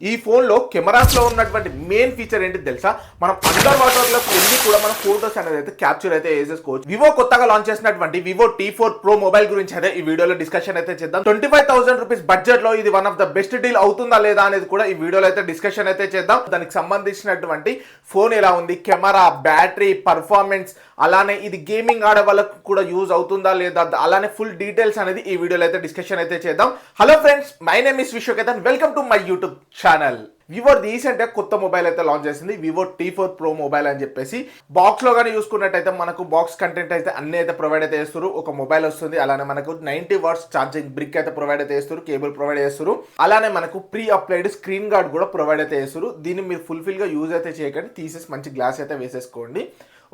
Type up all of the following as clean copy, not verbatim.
ఈ ఫోన్ లో కెమెరాస్ లో ఉన్నటువంటి మెయిన్ ఫీచర్ ఏంటి తెలుసా? మనం అండర్ వాటర్ లోకి వెళ్ళి కూడా మనం ఫోటోస్ అనేది అయితే క్యాప్చర్ అయితే చేసేసుకోవచ్చు. వివో కొత్తగా లాంచ్ చేసినటువంటి వివో T4 Pro మొబైల్ గురించి అయితే ఈ వీడియోలో డిస్కషన్ అయితే చేద్దాం. 25,000 రూపీస్ బడ్జెట్ లో ఇది one of the best deal అవుతుందా లేదా అనేది కూడా ఈ వీడియోలో అయితే డిస్కషన్ అయితే చేద్దాం. దానికి సంబంధించినటువంటి ఫోన్ ఎలా ఉంది, కెమెరా, బ్యాటరీ, పర్ఫార్మెన్స్, అలానే ఇది గేమింగ్ ఆడే వాళ్ళకు కూడా యూజ్ అవుతుందా లేదా, అలానే ఫుల్ డీటెయిల్స్ అనేది ఈ వీడియోలో అయితే డిస్కషన్ అయితే చేద్దాం. Hello friends, my name is Vishwaketan, welcome to my YouTube channel. Vivo recent గా కొత్త మొబైల్ అయితే లాంచ్ చేసింది, వివో T4 Pro మొబైల్ అని చెప్పేసి. బాక్స్ లో కానీ చూసుకున్నట్టయితే మనకు బాక్స్ కంటెంట్ అయితే అన్ని అయితే ప్రొవైడ్ అయితే చేస్తారు. ఒక మొబైల్ వస్తుంది, అలానే మనకు 90 వాట్స్ ఛార్జింగ్ బ్రిక్ అయితే ప్రొవైడ్ అయితే చేస్తారు, కేబుల్ ప్రొవైడ్ చేస్తారు, అలానే మనకు ప్రీ అప్లైడ్ స్క్రీన్ గార్డ్ కూడా ప్రొవైడ్ అయితే చేస్తారు. దీన్ని మీరు ఫుల్ఫిల్ గా యూజ్ అయితే చేయకండి, తీసేసి మంచి గ్లాస్ అయితే వేసేసుకోండి.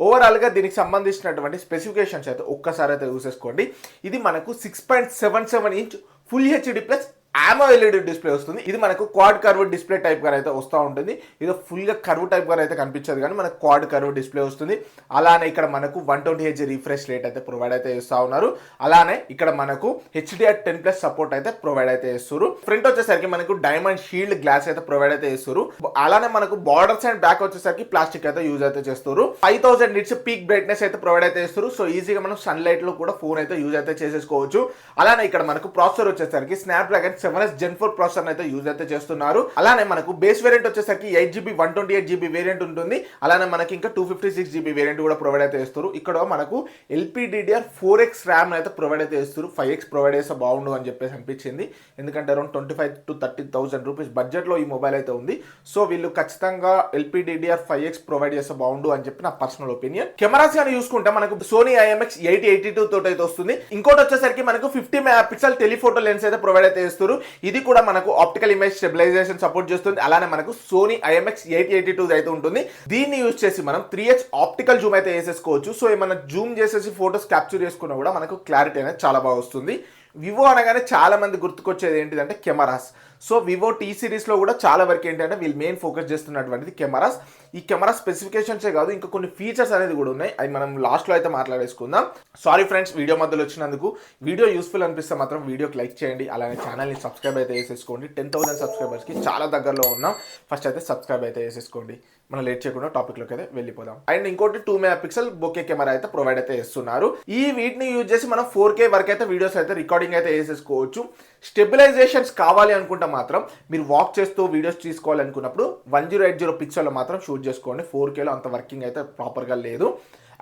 ఓవరాల్గా దీనికి సంబంధించినటువంటి స్పెసిఫికేషన్స్ అయితే ఒక్కసారి అయితే చూసేసుకోండి. ఇది మనకు 6.77 inch full HD plus AMOLED display వస్తుంది. ఇది మనకు క్వాడ్ కర్వ్ డిస్ప్లే టైప్ గా అయితే వస్తూ ఉంటుంది. ఇది ఫుల్ గా కర్వ్ టైప్ గా అయితే కనిపించదు, కానీ మనకు క్వాడ్ కర్వ్ డిస్ప్లే వస్తుంది. అలానే ఇక్కడ మనకు 120Hz రిఫ్రెష్ రేట్ అయితే ప్రొవైడ్ అయితే చేస్తూ ఉన్నారు. అలానే ఇక్కడ మనకు HDR10+ సపోర్ట్ అయితే ప్రొవైడ్ అయితే చేస్తారు. ఫ్రంట్ వచ్చేసరికి మనకు డైమండ్ షీల్డ్ గ్లాస్ అయితే ప్రొవైడ్ అయితే చేస్తారు. అలానే మనకు బార్డర్స్ అండ్ బ్యాక్ వచ్చేసరికి ప్లాస్టిక్ అయితే యూజ్ అయితే చేస్తారు. 5000 నిట్స్ పీక్ బ్రైట్నెస్ అయితే ప్రొవైడ్ అయితే చేస్తారు. సో ఈజీగా మనం సన్ లైట్ లో కూడా ఫోన్ అయితే యూజ్ అయితే చేసేసుకోవచ్చు. అలానే ఇక్కడ మనకు ప్రాసెసర్ వచ్చేసరికి స్నాప్డ్రాగన్ 7S Gen 4 ప్రాసెసర్ అయితే యూజ్ అయితే చేస్తున్నారు. అలానే మనకు బేస్ వేరియంట్ వచ్చేసరికి 8GB 128GB వేరియంట్ ఉంటుంది. అలానే మనకి ఇంకా 256GB వేరియంట్ కూడా ప్రొవైడ్ అయితే చేస్తారు. ఇక్కడ మనకు LPDDR4X ర్యామ్ అయితే ప్రొవైడ్ అయితే చేస్తారు. 5X ప్రొవైడ్ చేస్తే బాగుండు అని చెప్పేసి అనిపించింది, ఎందుకంటే అరౌండ్ 25,000 to 30,000 రూపీస్ బడ్జెట్ లో ఈ మొబైల్ అయితే ఉంది. సో వీళ్ళు ఖచ్చితంగా LPDDR5X ప్రొవైడ్ చేస్తే బాగుండు అని చెప్పి నా పర్సనల్ ఒపీనియన్. కెమెరాస్ కానీ చూసుకుంటే మనకు సోనీ IMX8082 తోటి అయితే వస్తుంది. ఇంకోటి వచ్చేసరికి మనకు 50 మెగాపిక్సెల్ టెలిఫోటో లెన్స్ అయితే ప్రొవైడ్ అయితే చేస్తారు. ఇది కూడా మనకు ఆప్టికల్ ఇమేజ్ స్టెబిలైజేషన్ సపోర్ట్ చేస్తుంది. అలానే మనకు సోనీ IMX8082 అయితే ఉంటుంది. దీన్ని యూజ్ చేసి మనం 3x ఆప్టికల్ జూమ్ అయితే వేసేసుకోవచ్చు. సో ఏమైనా జూమ్ చేసేసి ఫోటోస్ క్యాప్చర్ చేసుకున్నా కూడా మనకు క్లారిటీ అనేది చాలా బాగా వస్తుంది. వివో అనగానే చాలా మంది గుర్తుకొచ్చేది ఏంటిదంటే కెమెరాస్. సో వివో T సిరీస్లో కూడా చాలా వరకు ఏంటంటే వీళ్ళు మెయిన్ ఫోకస్ చేస్తున్నటువంటిది కెమెరాస్. ఈ కెమెరా స్పెసిఫికేషన్సే కాదు, ఇంకా కొన్ని ఫీచర్స్ అనేది కూడా ఉన్నాయి, అవి మనం లాస్ట్లో అయితే మాట్లాడేసుకుందాం. సారీ ఫ్రెండ్స్, వీడియో మధ్యలో వచ్చినందుకు. వీడియో యూస్ఫుల్ అనిపిస్తే మాత్రం వీడియోకి లైక్ చేయండి, అలానే ఛానల్ని సబ్స్క్రైబ్ అయితే చేసేసుకోండి. 10,000 సబ్స్క్రైబర్స్కి చాలా దగ్గరలో ఉన్నాం. ఫస్ట్ అయితే సబ్స్క్రైబ్ అయితే చేసేసుకోండి. మనం లేట్ చేయకుండా టాపిక్లోకి అయితే వెళ్ళిపోదాం. అండ్ ఇంకోటి 2 మెగాపిక్సెల్ బొకే కెమెరా అయితే ప్రొవైడ్ అయితే చేస్తున్నారు. ఈ వీటిని యూజ్ చేసి మనం 4K వరకు అయితే వీడియోస్ అయితే రికార్డింగ్ అయితే చేసేసుకోవచ్చు. స్టెబిలైజేషన్స్ కావాలి అనుకుంటే మాత్రం మీరు వాక్ చేస్తూ వీడియోస్ తీసుకోవాలనుకున్నప్పుడు 1080 పిక్సెల్లో మాత్రం షూట్ చేసుకోండి. 4Kలో అంత వర్కింగ్ అయితే ప్రాపర్గా లేదు.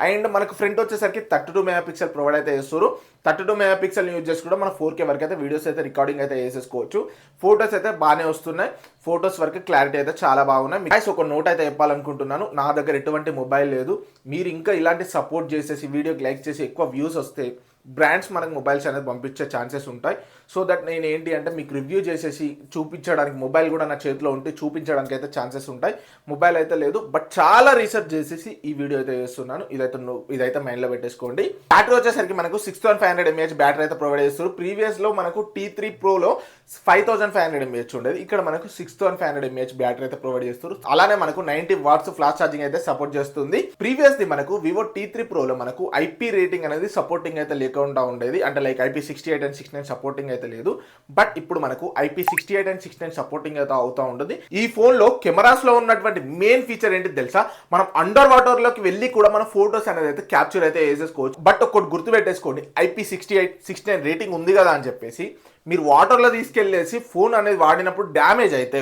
అండ్ మనకు ఫ్రంట్ వచ్చేసరికి 32 మెగాపిక్సెల్ ప్రొవైడ్ అయితే చేస్తారు. 32 మెగాపిక్సెల్ యూజ్ చేసి కూడా మనం 4K వరకు అయితే వీడియోస్ అయితే రికార్డింగ్ అయితే చేసేసుకోవచ్చు. ఫోటోస్ అయితే బాగానే వస్తున్నాయి, ఫోటోస్ వరకు క్లారిటీ అయితే చాలా బాగున్నాయి. గైస్, ఒక నోట్ అయితే చెప్పాలనుకుంటున్నాను, నా దగ్గర ఎటువంటి మొబైల్ లేదు. మీరు ఇంకా ఇలాంటి సపోర్ట్ చేసేసి వీడియోకి లైక్ చేసి ఎక్కువ వ్యూస్ వస్తే బ్రాండ్స్ మనకు మొబైల్స్ అనేది పంపించే ఛాన్సెస్ ఉంటాయి. సో దట్ నేను ఏంటి అంటే మీకు రివ్యూ చేసేసి చూపించడానికి, మొబైల్ కూడా నా చేతిలో ఉంటే చూపించడానికి అయితే ఛాన్సెస్ ఉంటాయి. మొబైల్ అయితే లేదు, బట్ చాలా రీసెర్చ్ చేసేసి ఈ వీడియో అయితే చేస్తున్నాను. ఇదైతే మైండ్లో పెట్టేసుకోండి. బ్యాటరీ వచ్చేసరికి మనకు 6500 mAh బ్యాటరీ అయితే ప్రొవైడ్ చేస్తారు. ప్రీవియస్లో మనకు T3 Proలో 5500 mAh ఉండేది, ఇక్కడ మనకు 6500 mAh బ్యాటరీ అయితే ప్రొవైడ్ చేస్తారు. అలానే మనకు 90 వాట్స్ ఫ్లాష్ ఛార్జింగ్ అయితే సపోర్ట్ చేస్తుంది. ప్రీవియస్ది మనకు వివో T3 Proలో మనకు IP రేటింగ్ అనేది సపోర్టింగ్ అయితే లేకుండా ఉండేది, అంటే లైక్ IP68 and 69 సపోర్టింగ్ అయితే లేదు. బట్ ఇప్పుడు మనకు IP68 and 69 సపోర్టింగ్ అయితే అవుతా ఉంటుంది. ఈ ఫోన్ లో కెమెరాస్ లో ఉన్నటువంటి మెయిన్ ఫీచర్ ఏంటి తెలుసా? మనం అండర్ వాటర్ లోకి వెళ్ళి కూడా మన ఫోటోస్ అనేది అయితే క్యాప్చర్ అయితే చేసేసుకోవచ్చు. బట్ ఒకటి గుర్తు పెట్టేసుకోండి, IP68, 69 రేటింగ్ ఉంది కదా అని చెప్పేసి మీరు వాటర్లో తీసుకెళ్ళేసి ఫోన్ అనేది వాడినప్పుడు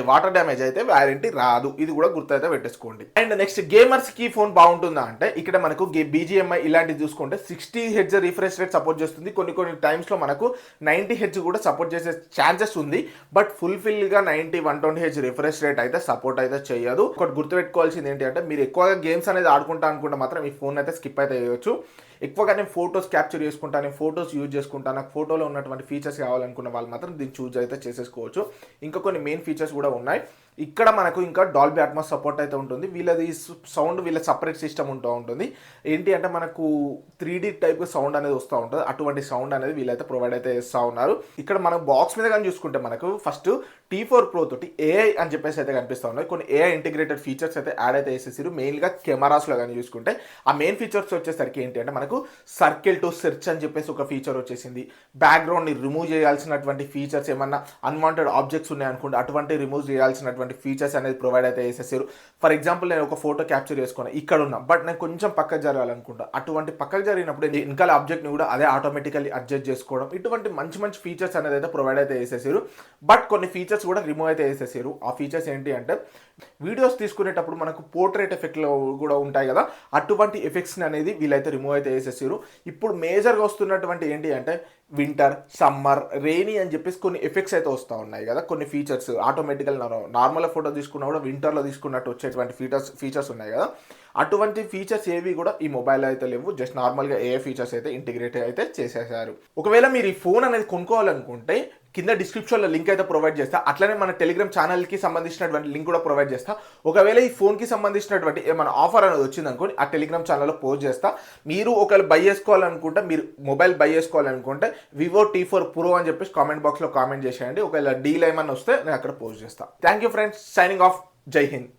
వాటర్ డ్యామేజ్ అయితే వారంటీ రాదు. ఇది కూడా గుర్తయితే పెట్టేసుకోండి. అండ్ నెక్స్ట్, గేమర్స్ కి ఫోన్ బాగుంటుందా అంటే ఇక్కడ మనకు BGMI ఇలాంటివి చూసుకుంటే 60Hz రిఫ్రెష్ రేట్ సపోర్ట్ చేస్తుంది. కొన్ని టైమ్స్ లో మనకు 90Hz కూడా సపోర్ట్ చేసే ఛాన్సెస్ ఉంది. బట్ ఫుల్ఫిల్ గా 90, 120Hz రిఫ్రెష్ రేట్ అయితే సపోర్ట్ అయితే చేయదు. ఒకటి గుర్తుపెట్టుకోవాల్సింది ఏంటి అంటే మీరు ఎక్కువగా గేమ్స్ అనేది ఆడుకుంటా అనుకుంటే మాత్రం ఈ ఫోన్ అయితే స్కిప్ అయితే చేయొచ్చు. ఎక్కువగా నేను ఫోటోస్ క్యాప్చర్ చేసుకుంటాను, నేను ఫోటోస్ యూజ్ చేసుకుంటాను, నాకు ఫోటోలో ఉన్నటువంటి ఫీచర్స్ కావాలనుకున్న వాళ్ళు మాత్రం దీన్ని చూజ్ అయితే చేసేసుకోవచ్చు. ఇంకా కొన్ని మెయిన్ ఫీచర్స్ కూడా ఉన్నాయి. ఇక్కడ మనకు ఇంకా డాల్బీ అట్మాస్ సపోర్ట్ అయితే ఉంటుంది. వీళ్ళది సౌండ్ వీళ్ళ సపరేట్ సిస్టమ్ ఉంటుంది. ఏంటి అంటే మనకు 3D టైప్ సౌండ్ అనేది వస్తూ ఉంటుంది. అటువంటి సౌండ్ అనేది వీళ్ళైతే ప్రొవైడ్ అయితే చేస్తూ ఉన్నారు. ఇక్కడ మనం బాక్స్ మీద కానీ చూసుకుంటే మనకు ఫస్ట్ T4 Pro తోటి AI అని చెప్పేసి అయితే కనిపిస్తూ ఉన్నాయి. కొన్ని AI ఇంటిగ్రేటెడ్ ఫీచర్స్ అయితే యాడ్ అయితే చేసేసారు. మెయిన్గా కెమెరాస్లో కానీ చూసుకుంటే ఆ మెయిన్ ఫీచర్స్ వచ్చేసరికి ఏంటి అంటే మనకు సర్కిల్ టు సెర్చ్ అని చెప్పేసి ఒక ఫీచర్ వచ్చేసింది. బ్యాక్గ్రౌండ్ని రిమూవ్ చేయాల్సినటువంటి ఫీచర్స్, ఏమన్నా అన్వాంటెడ్ ఆబ్జెక్ట్స్ ఉన్నాయనుకోండి అటువంటి రిమూవ్ చేయాల్సినటువంటి సంబంధించినటువంటి ఫీచర్స్ అనేది ప్రొవైడ్ అయితే చేసేసారు. ఫర్ ఎగ్జాంపుల్ నేను ఒక ఫోటో క్యాప్చర్ చేసుకున్నాను ఇక్కడ ఉన్నా, బట్ నేను కొంచెం పక్కకు జరగాలనుకుంటా. అటువంటి పక్కకు జరిగినప్పుడు వెనకాల ఆబ్జెక్ట్ని కూడా అదే ఆటోమేటికల్లీ అడ్జస్ట్ చేసుకోవడం, ఇటువంటి మంచి మంచి ఫీచర్స్ అనేది అయితే ప్రొవైడ్ అయితే చేసేసారు. బట్ కొన్ని ఫీచర్స్ కూడా రిమూవ్ అయితే చేసేసారు. ఆ ఫీచర్స్ ఏంటి అంటే వీడియోస్ తీసుకునేటప్పుడు మనకు పోర్ట్రేట్ ఎఫెక్ట్లో కూడా ఉంటాయి కదా, అటువంటి ఎఫెక్ట్స్ అనేది వీళ్ళైతే రిమూవ్ అయితే చేసేసారు. ఇప్పుడు మేజర్గా వస్తున్నటువంటి ఏంటి అంటే వింటర్, సమ్మర్, రెయినీ అని చెప్పేసి కొన్ని ఎఫెక్ట్స్ అయితే వస్తూ ఉన్నాయి కదా, కొన్ని ఫీచర్స్ ఆటోమేటికల్ నార్మల్ ఫోటో తీసుకున్నా కూడా వింటర్లో తీసుకున్నట్టు వచ్చేటువంటి ఫీచర్స్ ఉన్నాయి కదా, అటువంటి ఫీచర్స్ ఏవి కూడా ఈ మొబైల్లో అయితే లేవు. జస్ట్ నార్మల్గా ఏ ఫీచర్స్ అయితే ఇంటిగ్రేట్ అయితే చేసేసారు. ఒకవేళ మీరు ఈ ఫోన్ అనేది కొనుక్కోవాలనుకుంటే కింద డిస్క్రిప్షన్లో లింక్ అయితే ప్రొవైడ్ చేస్తా. అట్లనే మన టెలిగ్రామ్ ఛానల్కి సంబంధించినటువంటి లింక్ కూడా ప్రొవైడ్ చేస్తా. ఒకవేళ ఈ ఫోన్కి సంబంధించినటువంటి ఏమైనా ఆఫర్ అనేది వచ్చిందనుకోండి, ఆ టెలిగ్రామ్ ఛానల్లో పోస్ట్ చేస్తా. మీరు ఒకవేళ బై చేసుకోవాలనుకుంటే, మీరు మొబైల్ బై చేసుకోవాలనుకుంటే వివో T4 Pro అని చెప్పేసి కామెంట్ బాక్స్లో కామెంట్ చేసేయండి. ఒకవేళ డీల్ ఏమన్నా వస్తే నేను అక్కడ పోస్ట్ చేస్తా. Thank you friends, signing off, జై హింద్.